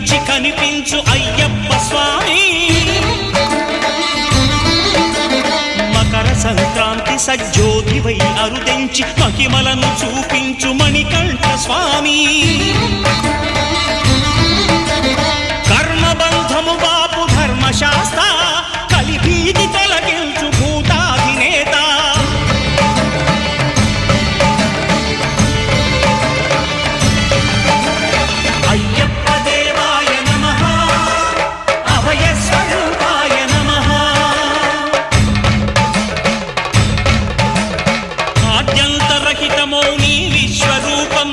కనిపించి కనిపించు అయ్యప్ప స్వామి మకర సంక్రాంతి సజ్జోతివై అరుదెంచి మహిమలను చూపించు మణికంఠ స్వామి కర్మబంధము బాపు ధర్మశాస్త్ర కలిభీతి తొలగించు భూతాధినేత అయ్యప్ప దేవాయ నమః అభయ స్వరూపాయ నమః ఆద్యంతరహితమౌ నీ విశ్వరూపం